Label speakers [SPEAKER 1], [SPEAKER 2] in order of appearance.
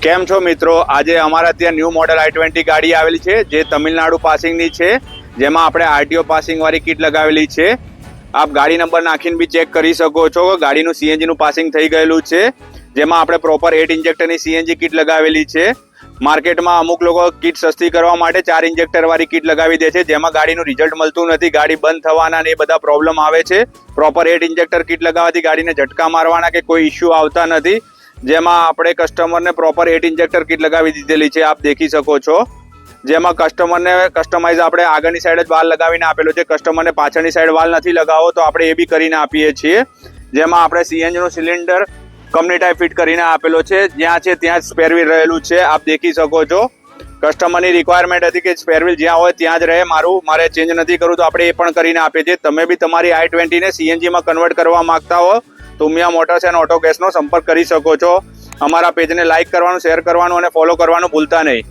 [SPEAKER 1] કેમ છો મિત્રો? આજે અમારા ત્યાં ન્યૂ મોડેલ i20 ગાડી આવેલી છે જે તમિલનાડુ પાસિંગની છે, જેમાં આપણે આરટીઓ પાસિંગ વાળી કીટ લગાવેલી છે. આપ ગાડી નંબર નાખીને બી ચેક કરી શકો છો. ગાડીનું સીએનજી નું પાસિંગ થઈ ગયેલું છે, જેમાં આપણે પ્રોપર 8 ઇન્જેક્ટરની સીએનજી કીટ લગાવેલી છે. માર્કેટમાં અમુક લોકો કીટ સસ્તી કરવા માટે 4 ઇન્જેક્ટર વાળી કીટ લગાવી દે છે, જેમાં ગાડીનું રિઝલ્ટ મળતું નથી. ગાડી બંધ થવાના ને એ બધા પ્રોબ્લેમ આવે છે. પ્રોપર 8 ઇન્જેક્ટર કીટ લગાવવાથી ગાડીને ઝટકા મારવાના કે કોઈ ઇસ્યુ આવતા નથી. જેમાં આપણે કસ્ટમરને પ્રોપર 8 ઇન્જેક્ટર કીટ લગાવી દીધેલી છે, આપ દેખી શકો છો. જેમાં કસ્ટમરને કસ્ટમાઇઝ આપણે આગળની સાઈડ જ વાલ લગાવીને આપેલો છે. કસ્ટમરને પાછળની સાઈડ વાલ નથી લગાવો તો આપણે એ બી કરીને આપીએ છીએ. જેમાં આપણે સીએનજી નું સિલિન્ડર કંપની ટાઈપ ફિટ કરીને આપેલો છે, જ્યાં છે ત્યાં જ સ્પેર વ્હીલ રહેલું છે, આપ દેખી શકો છો. કસ્ટમરની રિક્વાયરમેન્ટ હતી કે સ્પેર વ્હીલ જ્યાં હોય ત્યાં જ રહે, મારે ચેન્જ નથી કરવું, તો આપણે એ પણ કરીને આપીએ છીએ. તમે બી તમારી i20 ને સીએનજીમાં કન્વર્ટ કરવા માંગતા હો તો ઉમિયા મોટર્સ એન્ડ ઓટો ગેસનો સંપર્ક કરી શકો છો. અમારા પેજને લાઇક કરવાનું, શેર કરવાનું અને ફોલો કરવાનું ભૂલતા નહીં.